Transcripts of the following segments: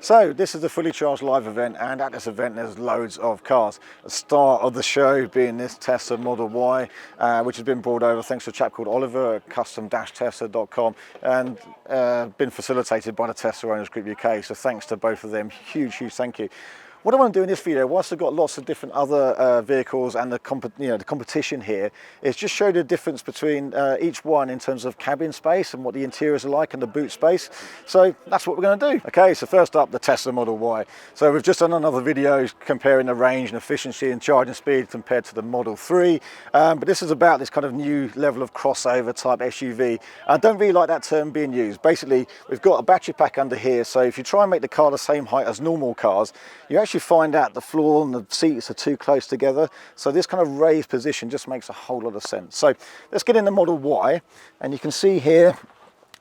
So this is the fully charged live event, and at this event there's loads of cars. The star of the show being this Tesla Model Y, which has been brought over thanks to a chap called Oliver at custom-tesla.com, and been facilitated by the Tesla Owners Group UK. So thanks to both of them, huge thank you. What I want to do in this video, whilst I've got lots of different other vehicles and the competition here, is just show the difference between each one in terms of cabin space and what the interiors are like and the boot space. So that's what we're going to do. Okay, so first up, the Tesla Model Y. So we've just done another video comparing the range and efficiency and charging speed compared to the Model 3. But this is about this kind of new level of crossover type SUV. I don't really like that term being used. Basically, we've got a battery pack under here. So if you try and make the car the same height as normal cars, you actually find out the floor and the seats are too close together. So this kind of raised position just makes a whole lot of sense. So let's get in the Model Y, and you can see here,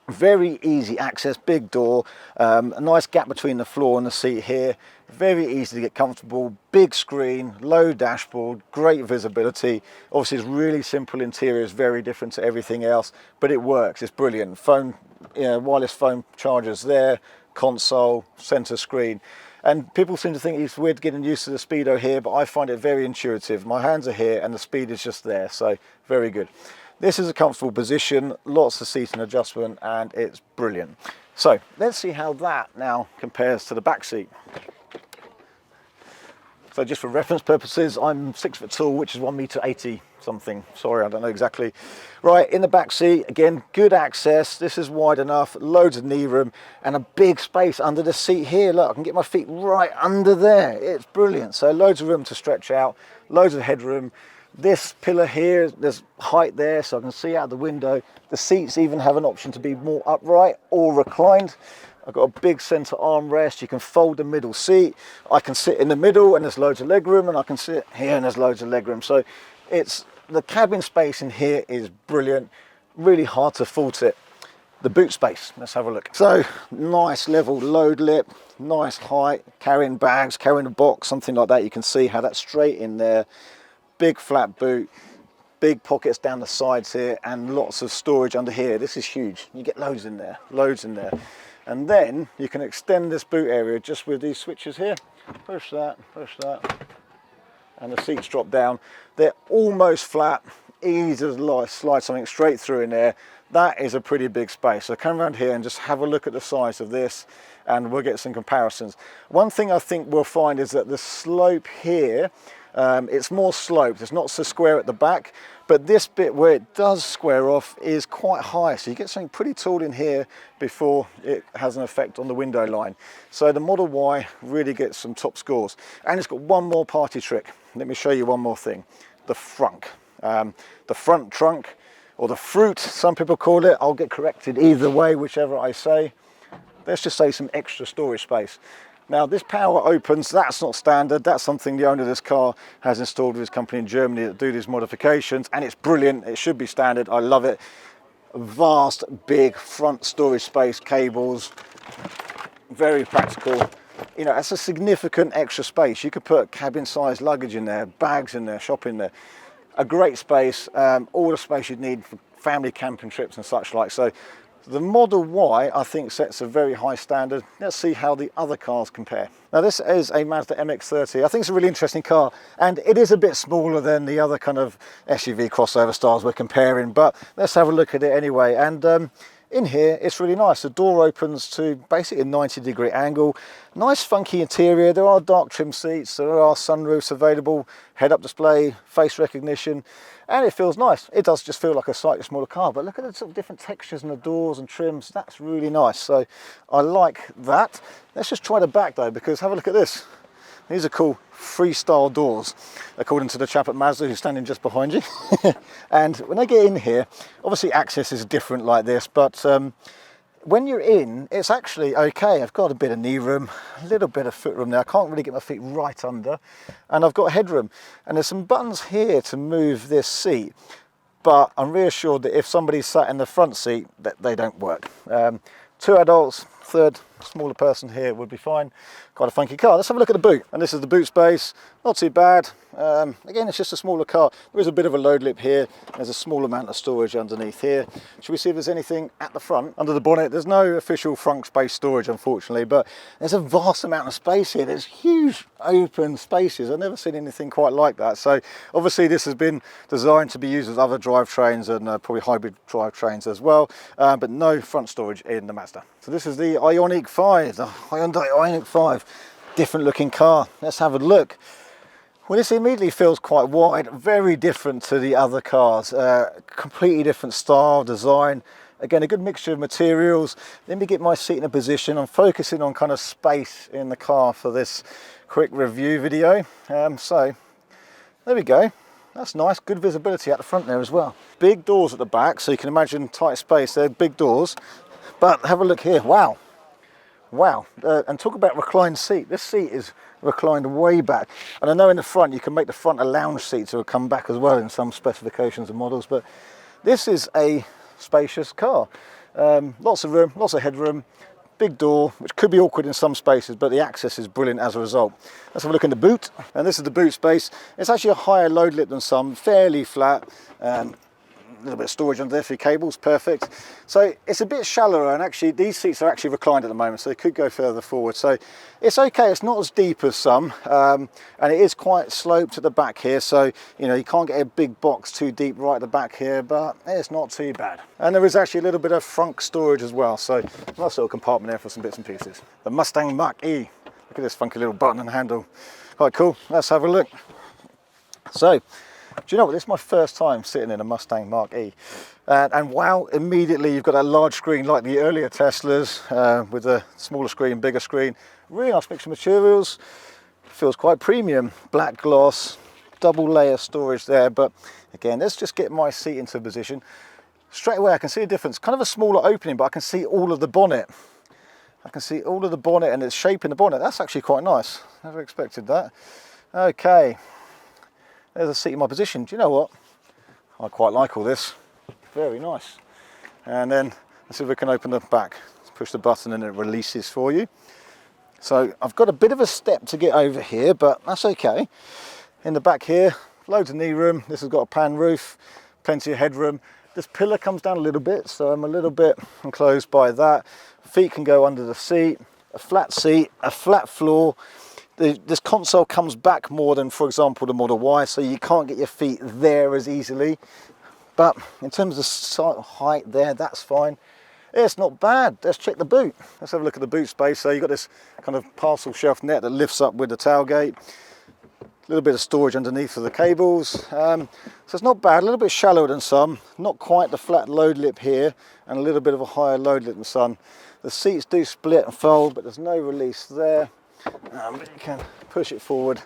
very easy access, big door, a nice gap between the floor and the seat here, very easy to get comfortable, big screen, low dashboard, great visibility. Obviously it's really simple interior, it's very different to everything else, but it works, it's brilliant. Phone, wireless phone chargers there, console, center screen. And people seem to think it's weird getting used to the speedo here, but I find it very intuitive. My hands are here and the speed is just there, so very good. This is a comfortable position, lots of seating adjustment, and it's brilliant. So let's see how that now compares to the back seat. So just for reference purposes, I'm 6 foot tall, which is 1.80 meter something. Sorry, I don't know exactly. Right, in the back seat, again, good access. This is wide enough, loads of knee room, and a big space under the seat here. Look, I can get my feet right under there. It's brilliant. So loads of room to stretch out, loads of headroom. This pillar here, there's height there, so I can see out the window. The seats even have an option to be more upright or reclined. I've got a big center armrest. You can fold the middle seat. I can sit in the middle and there's loads of leg room, and I can sit here and there's loads of leg room. So the cabin space in here is brilliant. Really hard to fault it. The boot space, let's have a look. So nice level load lip, nice height, carrying bags, carrying a box, something like that. You can see how that's straight in there. Big flat boot, big pockets down the sides here, and lots of storage under here. This is huge. You get loads in there, loads in there. And then you can extend this boot area just with these switches here. Push that, and the seats drop down. They're almost flat, easy to slide something straight through in there. That is a pretty big space. So come around here and just have a look at the size of this, and we'll get some comparisons. One thing I think we'll find is that the slope here, it's more sloped, it's not so square at the back, but this bit where it does square off is quite high, so you get something pretty tall in here before it has an effect on the window line. So the Model Y really gets some top scores, and it's got one more party trick. Let me show you one more thing. The front. The front trunk, or the fruit, some people call it. I'll get corrected either way, whichever I say. Let's just say some extra storage space. Now this power opens, that's not standard, that's something the owner of this car has installed with his company in Germany that do these modifications, and it's brilliant, it should be standard, I love it. Vast, big front storage space, cables, very practical. You know, that's a significant extra space. You could put cabin sized luggage in there, bags in there, shop in there. A great space, all the space you'd need for family camping trips and such like. So the Model Y, I think, sets a very high standard. Let's see how the other cars compare. Now this is a Mazda MX-30. I think it's a really interesting car, and it is a bit smaller than the other kind of SUV crossover styles we're comparing, but let's have a look at it anyway. And in here, it's really nice. The door opens to basically a 90-degree angle. Nice funky interior. There are dark trim seats, there are sunroofs available, head-up display, face recognition, and it feels nice. It does just feel like a slightly smaller car, but look at the sort of different textures in the doors and trims. That's really nice, so I like that. Let's just try the back though, because have a look at this. These are cool freestyle doors, according to the chap at Mazda who's standing just behind you. And when I get in here, obviously access is different like this, but when you're in, it's actually okay. I've got a bit of knee room, a little bit of foot room there. I can't really get my feet right under, and I've got headroom. And there's some buttons here to move this seat, but I'm reassured that if somebody's sat in the front seat, that they don't work. 2 adults, third smaller person here would be fine. Quite a funky car. Let's have a look at the boot. And this is the boot space. Not too bad. Again, it's just a smaller car. There is a bit of a load lip here. There's a small amount of storage underneath here. Should we see if there's anything at the front? Under the bonnet, there's no official front space storage, unfortunately, but there's a vast amount of space here. There's huge open spaces. I've never seen anything quite like that. So obviously this has been designed to be used with other drivetrains and probably hybrid drivetrains as well, but no front storage in the Mazda. So this is the Ioniq 5, the Hyundai Ioniq 5. Different looking car. Let's have a look. Well, this immediately feels quite wide, very different to the other cars. Completely different style, design. Again, a good mixture of materials. Let me get my seat in a position. I'm focusing on kind of space in the car for this quick review video. So there we go. That's nice, good visibility at the front there as well. Big doors at the back, so you can imagine tight space there, big doors. But have a look here, wow. Wow, and talk about reclined seat. This seat is reclined way back. And I know in the front, you can make the front a lounge seat, so it'll come back as well in some specifications and models. But this is a spacious car. Lots of room, lots of headroom, big door, which could be awkward in some spaces, but the access is brilliant as a result. Let's have a look in the boot. And this is the boot space. It's actually a higher load lip than some, fairly flat. A little bit of storage under there for your cables, perfect. So it's a bit shallower, and actually these seats are actually reclined at the moment, so they could go further forward. So it's okay, it's not as deep as some, and it is quite sloped at the back here, so you know you can't get a big box too deep right at the back here, but it's not too bad. And there is actually a little bit of front storage as well, so nice little compartment there for some bits and pieces. The Mustang Mach-E, look at this funky little button and handle, quite cool. Let's have a look. So, do you know what, this is my first time sitting in a Mustang Mach-E, and wow, immediately you've got that large screen like the earlier Teslas, with a smaller screen, bigger screen. Really nice mix of materials, feels quite premium. Black gloss, double layer storage there, but again, let's just get my seat into position. Straight away I can see a difference, kind of a smaller opening, but I can see all of the bonnet. I can see all of the bonnet and its shape in the bonnet. That's actually quite nice, never expected that. Okay. There's a seat in my position. Do you know what? I quite like all this. Very nice. And then let's see if we can open the back. Let's push the button and it releases for you. So I've got a bit of a step to get over here, but that's okay. In the back here, loads of knee room. This has got a pan roof, plenty of headroom. This pillar comes down a little bit, so I'm a little bit enclosed by that. Feet can go under the seat, a flat floor. This console comes back more than, for example, the Model Y, so you can't get your feet there as easily. But in terms of height there, that's fine. It's not bad. Let's check the boot. Let's have a look at the boot space. So you've got this kind of parcel shelf net that lifts up with the tailgate. A little bit of storage underneath for the cables. So it's not bad, a little bit shallower than some. Not quite the flat load lip here, and a little bit of a higher load lip than some. The seats do split and fold, but there's no release there. But you can push it forward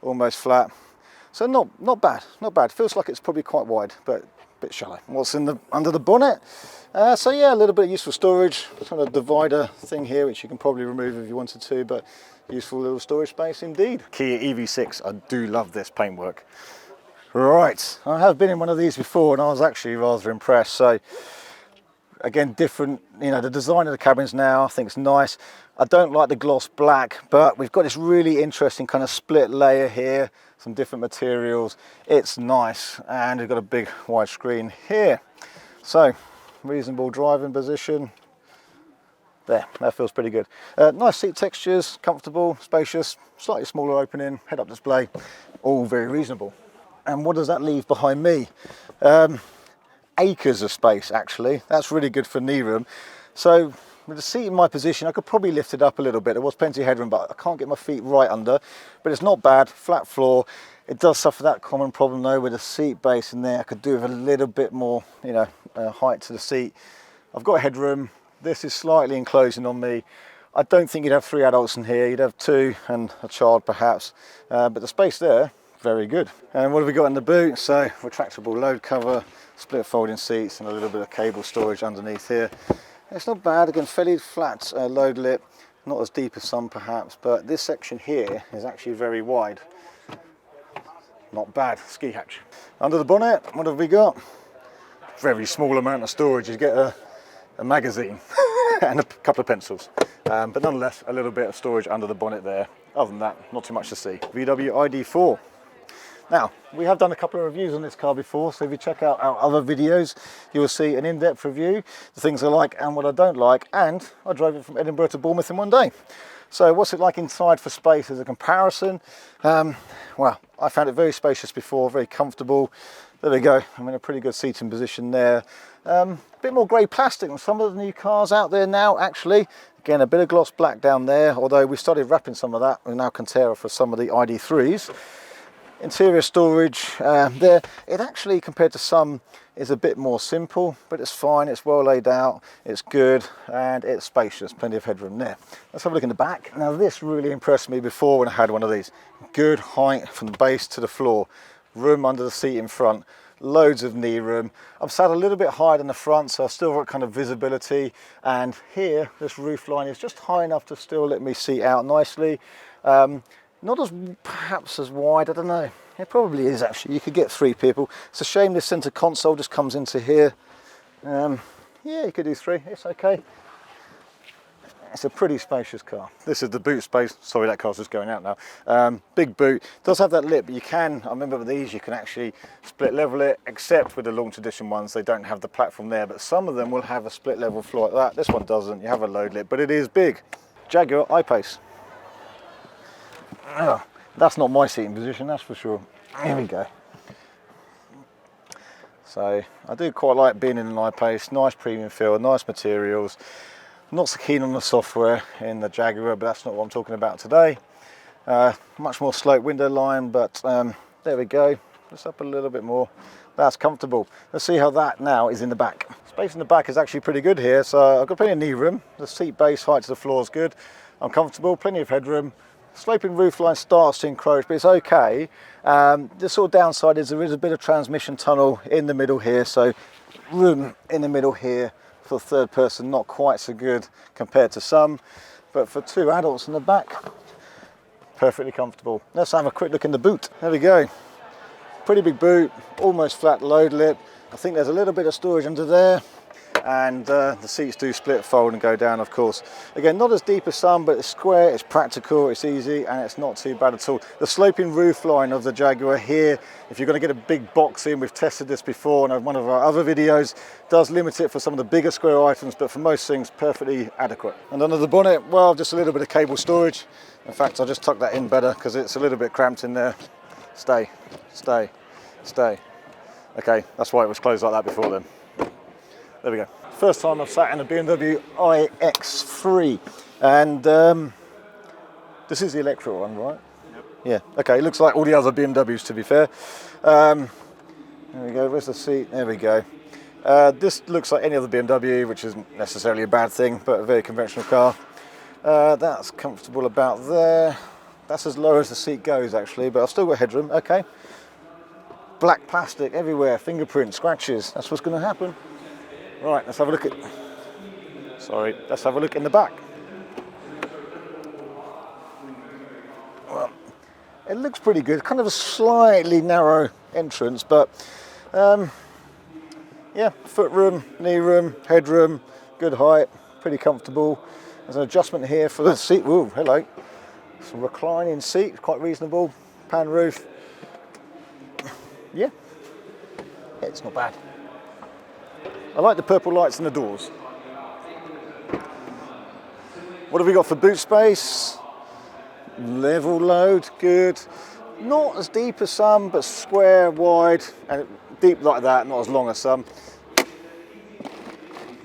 almost flat, so not bad, not bad. Feels like it's probably quite wide, but a bit shallow. What's under the bonnet? So yeah, a little bit of useful storage, kind of divider thing here, which you can probably remove if you wanted to, but useful little storage space indeed. Kia EV6, I do love this paintwork. Right, I have been in one of these before and I was actually rather impressed. So again, different, you know, the design of the cabins now I think it's nice. I don't like the gloss black, but we've got this really interesting kind of split layer here, some different materials. It's nice, and we've got a big wide screen here. So reasonable driving position. There, that feels pretty good. Nice seat textures, comfortable, spacious, slightly smaller opening, head-up display, all very reasonable. And what does that leave behind me? Acres of space, actually. That's really good for knee room. So with the seat in my position, I could probably lift it up a little bit. There was plenty of headroom, but I can't get my feet right under. But it's not bad, flat floor. It does suffer that common problem though with the seat base in there. I could do with a little bit more, you know, height to the seat. I've got headroom. This is slightly enclosing on me. I don't think you'd have 3 adults in here. You'd have 2 and a child perhaps. But the space there, very good. And what have we got in the boot? So retractable load cover, split folding seats, and a little bit of cable storage underneath here. It's not bad, again, fairly flat load lip, not as deep as some perhaps, but this section here is actually very wide. Not bad, ski hatch. Under the bonnet, what have we got? Very small amount of storage. You get a magazine and a couple of pencils. but nonetheless a little bit of storage under the bonnet there. Other than that, not too much to see. VW ID4. Now, we have done a couple of reviews on this car before, so if you check out our other videos, you will see an in-depth review, the things I like and what I don't like, and I drove it from Edinburgh to Bournemouth in one day. So what's it like inside for space as a comparison? Well, I found it very spacious before, very comfortable. There we go, I'm in a pretty good seating position there. A bit more grey plastic than some of the new cars out there now, actually. Again, a bit of gloss black down there, although we started wrapping some of that with Alcantara for some of the ID3s. Interior storage there, it actually compared to some is a bit more simple, but it's fine, it's well laid out, it's good, and it's spacious, plenty of headroom there. Let's have a look in the back. Now this really impressed me before when I had one of these. Good height from the base to the floor, room under the seat in front, loads of knee room. I'm sat a little bit higher than the front, so I've still got kind of visibility, and here this roof line is just high enough to still let me seat out nicely. Not as perhaps as wide, I don't know. It probably is actually. You could get 3 people. It's a shame this centre console just comes into here. Yeah, you could do 3. It's okay. It's a pretty spacious car. This is the boot space. Sorry, that car's just going out now. Big boot. Does have that lip, but you can, I remember with these, you can actually split level it, except with the launch edition ones, they don't have the platform there, but some of them will have a split level floor like that. This one doesn't. You have a load lip, but it is big. Jaguar I-PACE. Oh, that's not my seating position, that's for sure. Here we go. So I do quite like being in an I-PACE, nice premium feel, nice materials. Not so keen on the software in the Jaguar, but that's not what I'm talking about today. Much more sloped window line, but there we go. Just up a little bit more. That's comfortable. Let's see how that now is in the back. Space in the back is actually pretty good here, so I've got plenty of knee room. The seat base height to the floor is good. I'm comfortable, plenty of headroom. Sloping roofline starts to encroach, but it's okay. The sort of downside is there is a bit of transmission tunnel in the middle here, so room in the middle here for third person, not quite so good compared to some, but for 2 adults in the back, perfectly comfortable. Let's have a quick look in the boot. There we go. Pretty big boot, almost flat load lip. I think there's a little bit of storage under there. And the seats do split, fold and go down, of course. Again, not as deep as some, but it's square, it's practical, it's easy, and it's not too bad at all. The sloping roof line of the Jaguar here, if you're going to get a big box in, we've tested this before in one of our other videos, does limit it for some of the bigger square items, but for most things, perfectly adequate. And under the bonnet, well, just a little bit of cable storage. In fact, I'll just tuck that in better because it's a little bit cramped in there. Stay, stay, stay. Okay, that's why it was closed like that before then. There we go. First time I've sat in a BMW iX3, and this is the electric one, right? Yep. Yeah, okay, it looks like all the other BMWs, to be fair. There we go, where's the seat? There we go. This looks like any other BMW, which isn't necessarily a bad thing, but a very conventional car. That's comfortable about there. That's as low as the seat goes, actually, but I've still got headroom, okay. Black plastic everywhere, fingerprint, scratches, that's what's going to happen. Right, let's have a look at, let's have a look in the back. Well, it looks pretty good, kind of a slightly narrow entrance, but yeah, foot room, knee room, headroom, good height, pretty comfortable. There's an adjustment here for the seat, ooh, hello. Some reclining seat, quite reasonable, pan roof. Yeah, it's not bad. I like the purple lights in the doors. What have we got for boot space? Level load, good. Not as deep as some, but square, wide, and deep like that, not as long as some. A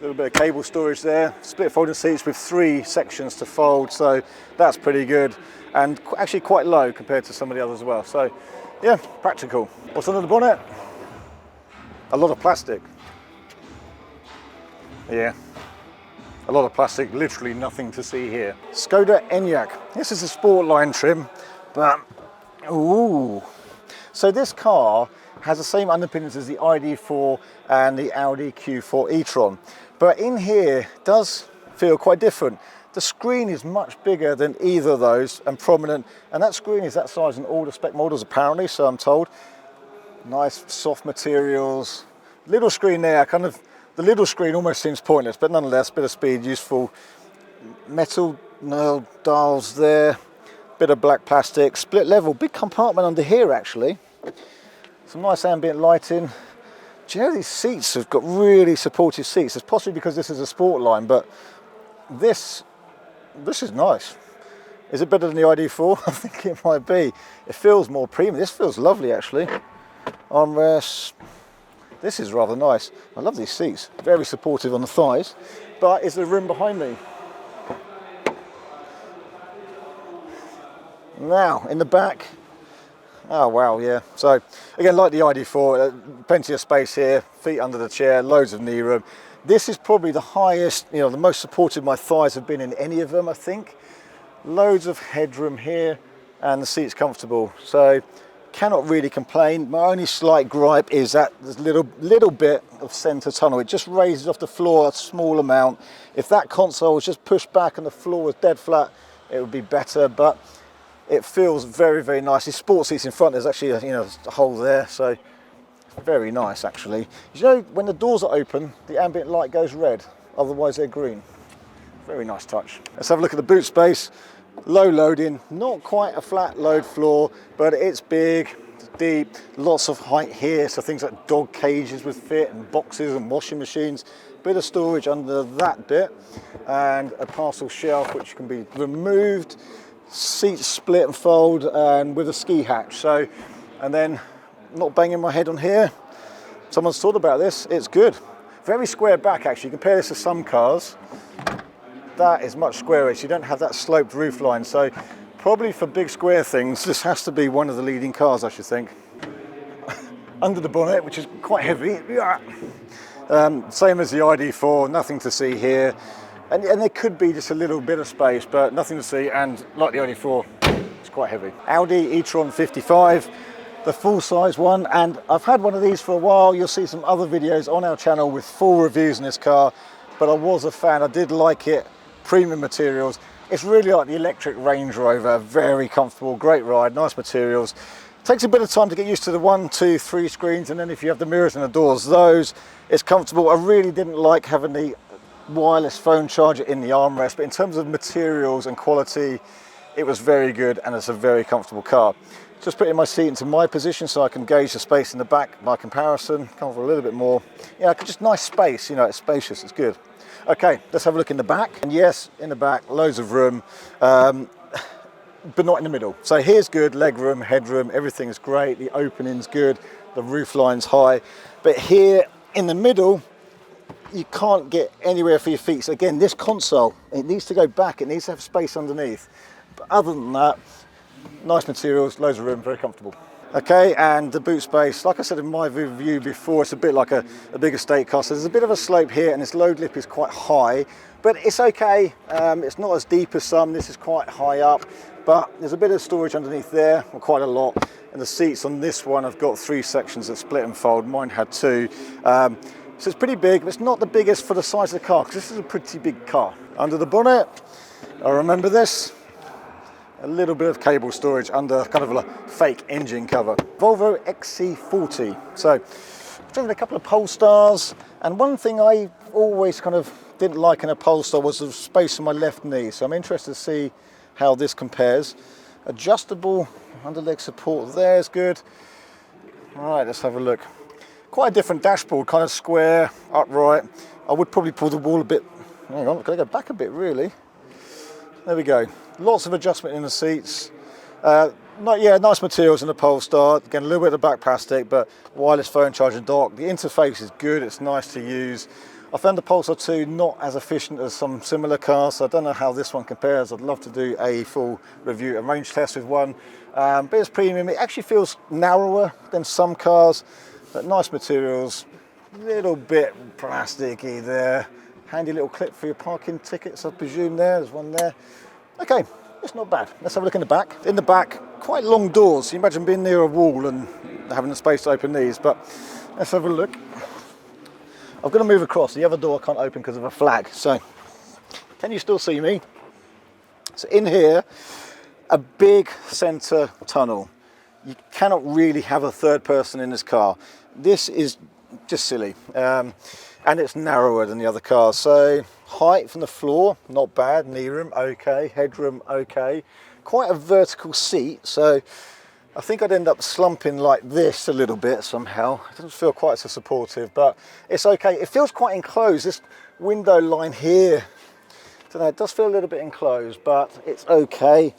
little bit of cable storage there. Split folding seats with 3 sections to fold, so that's pretty good. And actually quite low compared to some of the others as well. So yeah, practical. What's under the bonnet? A lot of plastic. Yeah, a lot of plastic, literally nothing to see here. Skoda Enyak. This is a sport line trim, but ooh. So this car has the same underpinnings as the ID4 and the Audi Q4 e-tron, but in here does feel quite different. The screen is much bigger than either of those and prominent, and that screen is that size in all the spec models apparently, so I'm told. Nice soft materials. Little screen there, kind of. The little screen almost seems pointless, but nonetheless, a bit of speed, useful. metal nail dials there, bit of black plastic, split level, big compartment under here actually. Some nice ambient lighting. Do you know these seats have got really supportive seats? It's possibly because this is a sport line, but this is nice. Is it better than the ID4? I think it might be. It feels more premium. This feels lovely actually. Armrests. This is rather nice. I love these seats. Very supportive on the thighs. But is there room behind me? Now, in the back. Oh wow, yeah. So again, like the ID4, plenty of space here, feet under the chair, loads of knee room. This is probably the highest, the most supportive my thighs have been in any of them, I think. Loads of headroom here, and the seat's comfortable. So cannot really complain. My only slight gripe is that there's a little bit of center tunnel. It just raises off the floor a small amount. If that console was just pushed back and the floor was dead flat, it would be better, but it feels very, very nice. These sports seats in front, there's actually a hole there, so very nice actually. You know, when the doors are open, the ambient light goes red, otherwise they're green. Very nice touch. Let's have a look at the boot space. Low loading, not quite a flat load floor, but it's big, it's deep, lots of height here, so things like dog cages would fit, and boxes and washing machines. Bit of storage under that bit, and a parcel shelf which can be removed. Seats split and fold, and with a ski hatch. So, and then not banging my head on here. Someone's thought about this. It's good. Very square back actually. Compare this to some cars. That is much squarer. So you don't have that sloped roof line. So probably for big square things, this has to be one of the leading cars, I should think. Under the bonnet, which is quite heavy. Same as the ID4. Nothing to see here. And there could be just a little bit of space, but nothing to see, and like the ID4, it's quite heavy. Audi E-tron 55, the full-size one, and I've had one of these for a while. You'll see some other videos on our channel with full reviews in this car, but I was a fan. I did like it. Premium materials. It's really like the electric Range Rover. Very comfortable, great ride, nice materials. Takes a bit of time to get used to the 1, 2, 3 screens, and then if you have the mirrors and the doors, those, it's comfortable. I really didn't like having the wireless phone charger in the armrest, but in terms of materials and quality, it was very good, and it's a very comfortable car. Just putting my seat into my position so I can gauge the space in the back by comparison, come for a little bit more. Yeah, just nice space, it's spacious, it's good. Okay, let's have a look in the back. And yes, in the back, loads of room, but not in the middle. So here's good, leg room, headroom, everything is great, the opening's good, the roof line's high, but here in the middle, you can't get anywhere for your feet. So again, this console, it needs to go back, it needs to have space underneath. But other than that, nice materials, loads of room, very comfortable. Okay, and the boot space, like I said in my review before, it's a bit like a big estate car. So there's a bit of a slope here, and this load lip is quite high, but it's okay. It's not as deep as some, this is quite high up, but there's a bit of storage underneath there, or quite a lot. And the seats on this one have got 3 sections that split and fold. Mine had 2. So it's pretty big, but it's not the biggest for the size of the car, because this is a pretty big car. Under the bonnet, I remember this, a little bit of cable storage under kind of a fake engine cover. Volvo XC40. So I've driven a couple of Polestars, and one thing I always kind of didn't like in a Polestar was the space on my left knee. So I'm interested to see how this compares. Adjustable underleg support there is good. All right, let's have a look. Quite a different dashboard, kind of square, upright. I would probably pull the wall a bit. Hang on, can I go back a bit really? There we go. Lots of adjustment in the seats. Nice materials in the Polestar. Again, a little bit of the back plastic, but wireless phone charging dock. The interface is good, it's nice to use. I found the Polestar 2 not as efficient as some similar cars, so I don't know how this one compares. I'd love to do a full review and range test with one. But it's premium. It actually feels narrower than some cars, but nice materials. Little bit plasticky there. Handy little clip for your parking tickets, I presume there's one there. Okay, it's not bad. Let's have a look in the back. In the back, quite long doors. You imagine being near a wall and having the space to open these, but let's have a look. I'm going to move across. The other door I can't open because of a flag. So, can you still see me? So in here, a big center tunnel. You cannot really have a third person in this car. This is just silly. and it's narrower than the other cars. So height from the floor, not bad. Knee room, okay. Headroom, okay. Quite a vertical seat, so I think I'd end up slumping like this a little bit somehow. It doesn't feel quite so supportive, but it's okay. It feels quite enclosed. This window line here, I don't know, it does feel a little bit enclosed, but it's okay.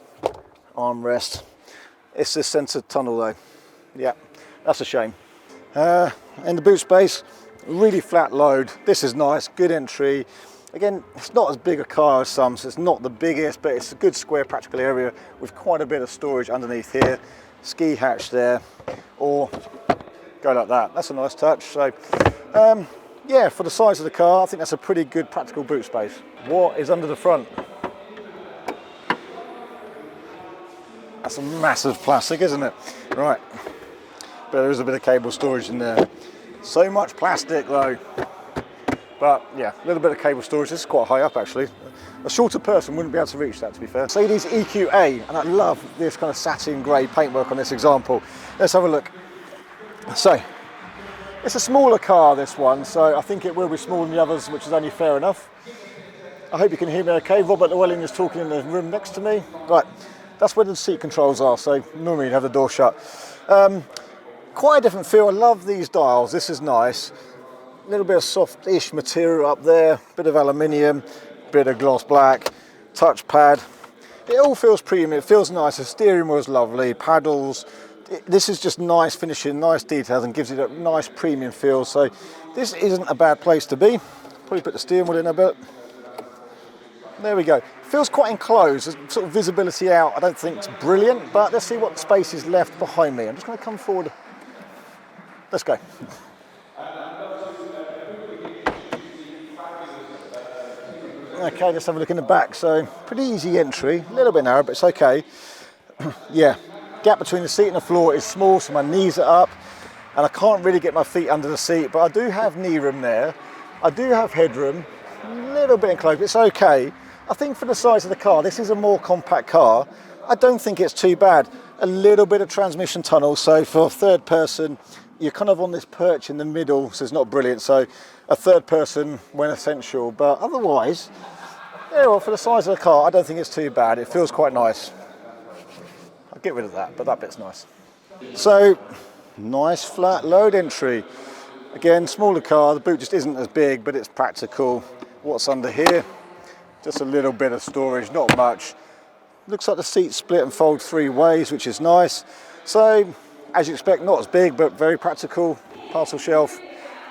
Armrest. It's this centre tunnel though. Yeah, that's a shame. In the boot space, really flat load. This is nice, good entry. Again, it's not as big a car as some, so it's not the biggest, but it's a good square practical area with quite a bit of storage underneath here. Ski hatch there, or go like that. That's a nice touch. So yeah, for the size of the car, I think that's a pretty good practical boot space. What is under the front? That's a massive plastic, isn't it? Right, but there is a bit of cable storage in there. So much plastic though. But yeah, a little bit of cable storage. This is quite high up actually. A shorter person wouldn't be able to reach that, to be fair. Mercedes EQA, and I love this kind of satin grey paintwork on this example. Let's have a look. So, it's a smaller car, this one, so I think it will be smaller than the others, which is only fair enough. I hope you can hear me okay. Robert Llewellyn is talking in the room next to me. Right, that's where the seat controls are, so normally you'd have the door shut. Quite a different feel. I love these dials. This is nice. A little bit of soft-ish material up there, bit of aluminium, bit of gloss black, touchpad. It all feels premium, it feels nice. The steering wheel is lovely, paddles. This is just nice finishing, nice details, and gives it a nice premium feel. So this isn't a bad place to be. Probably put the steering wheel in a bit. There we go. Feels quite enclosed. There's sort of visibility out. I don't think it's brilliant, but let's see what space is left behind me. I'm just going to come forward. Let's go. Okay, let's have a look in the back. So pretty easy entry, a little bit narrow, but it's okay. Yeah, gap between the seat and the floor is small, so my knees are up, and I can't really get my feet under the seat, but I do have knee room there. I do have headroom, a little bit enclosed, but it's okay. I think for the size of the car, this is a more compact car. I don't think it's too bad. A little bit of transmission tunnel, so for third person, you're kind of on this perch in the middle, so it's not brilliant. So a third person when essential, but otherwise, yeah, well, for the size of the car, I don't think it's too bad. It feels quite nice. I'll get rid of that, but that bit's nice. So, nice flat load entry. Again, smaller car, the boot just isn't as big, but it's practical. What's under here? Just a little bit of storage, not much. Looks like the seats split and fold 3 ways, which is nice. So, as you expect, not as big, but very practical. Parcel shelf,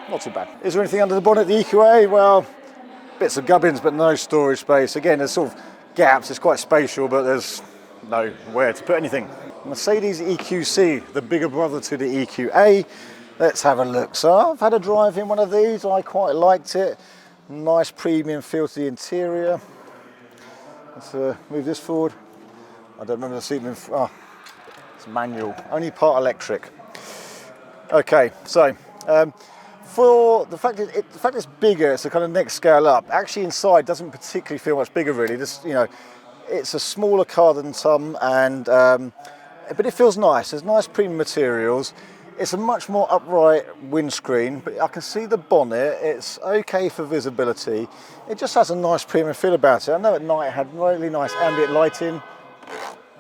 not too bad. Is there anything under the bonnet, the EQA? Well, bits of gubbins, but no storage space. Again, there's sort of gaps. It's quite spatial, but there's nowhere to put anything. Mercedes EQC, the bigger brother to the EQA. Let's have a look. So I've had a drive in one of these. I quite liked it. Nice premium feel to the interior. Let's move this forward. I don't remember the seat move. Oh, it's manual. Only part electric. Okay, so for the fact it's bigger, it's a kind of next scale up. Actually, inside doesn't particularly feel much bigger, really. This, you know, it's a smaller car than some, and but it feels nice. There's nice premium materials. It's a much more upright windscreen, but I can see the bonnet. It's okay for visibility. It just has a nice premium feel about it. I know at night it had really nice ambient lighting,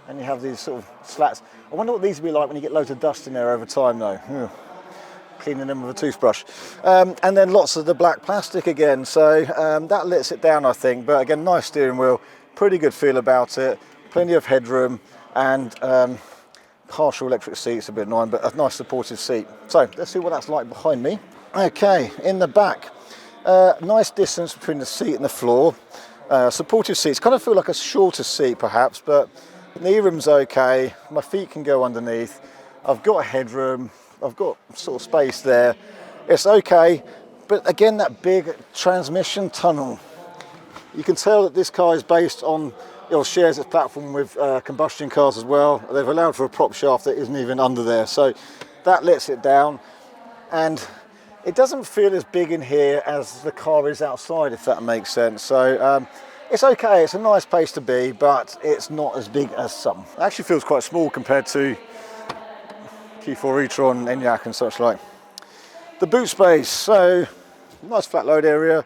and you have these sort of slats. I wonder what these will be like when you get loads of dust in there over time, though. Cleaning them with a toothbrush. And then lots of the black plastic again, so that lets it down, I think. But again, nice steering wheel, pretty good feel about it, plenty of headroom, and partial electric seats, a bit annoying, but a nice supportive seat. So let's see what that's like behind me. Okay, in the back, nice distance between the seat and the floor. Supportive seats, kind of feel like a shorter seat perhaps, but knee room's okay. My feet can go underneath. I've got a headroom. I've got sort of space there. It's okay, but again, that big transmission tunnel. You can tell that this car is based on, or shares its platform with combustion cars as well. They've allowed for a prop shaft that isn't even under there, so that lets it down. And it doesn't feel as big in here as the car is outside, if that makes sense. So it's okay, it's a nice place to be, but it's not as big as some. It actually feels quite small compared to Q4 e-tron, Enyaq and such like. The boot space, so nice flat load area,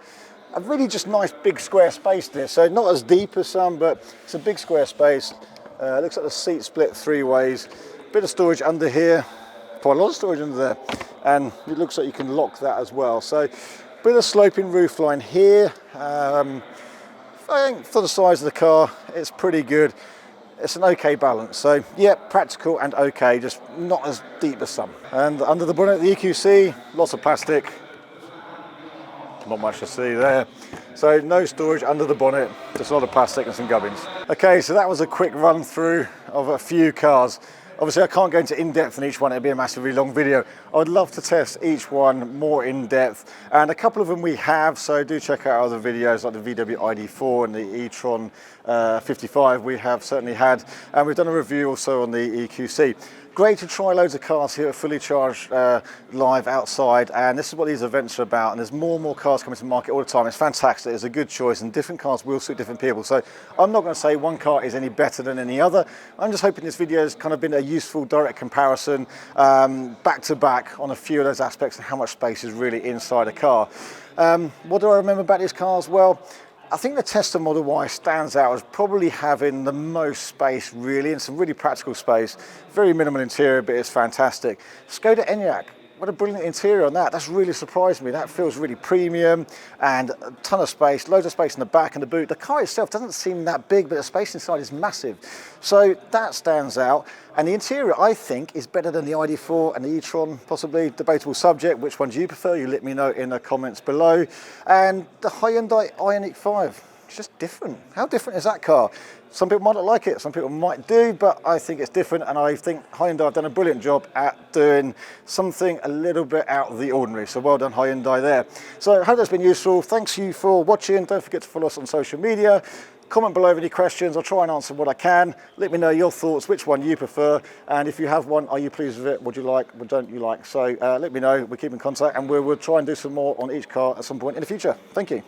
a really just nice big square space there. So not as deep as some, but it's a big square space. Looks like the seat split 3 ways. Bit of storage under here, quite a lot of storage under there, and it looks like you can lock that as well. So bit of sloping roofline here. I think for the size of the car, it's pretty good. It's an okay balance. So yeah, practical and okay, just not as deep as some. And under the bonnet, the EQC, lots of plastic. Not much to see there. So no storage under the bonnet, just a lot of plastic and some gubbins. Okay, so that was a quick run through of a few cars. Obviously, I can't go into in-depth on each one, it'd be a massively long video. I would love to test each one more in-depth, and a couple of them we have, so do check out other videos like the VW ID4 and the e-tron 55 we have certainly had, and we've done a review also on the EQC. Great to try loads of cars here, fully charged live outside, and this is what these events are about, and there's more and more cars coming to market all the time. It's fantastic, it's a good choice, and different cars will suit different people. So I'm not going to say one car is any better than any other. I'm just hoping this video has kind of been a useful direct comparison back to back on a few of those aspects and how much space is really inside a car. What do I remember about these cars? Well, I think the Tesla Model Y stands out as probably having the most space really, and some really practical space. Very minimal interior, but it's fantastic. Skoda Enyaq, what a brilliant interior on that. That's really surprised me. That feels really premium and a ton of space, loads of space in the back and the boot. The car itself doesn't seem that big, but the space inside is massive. So that stands out. And the interior, I think, is better than the ID4 and the e-tron, possibly. Debatable subject. Which one do you prefer? You let me know in the comments below. And the Hyundai Ioniq 5, it's just different. How different is that car? Some people might not like it, some people might do, but I think it's different, and I think Hyundai have done a brilliant job at doing something a little bit out of the ordinary. So well done, Hyundai, there. So I hope that's been useful. Thanks you for watching. Don't forget to follow us on social media. Comment below with any questions. I'll try and answer what I can. Let me know your thoughts, which one you prefer, and if you have one, are you pleased with it? What do you like? What don't you like? So let me know. We'll keep in contact, and we'll try and do some more on each car at some point in the future. Thank you.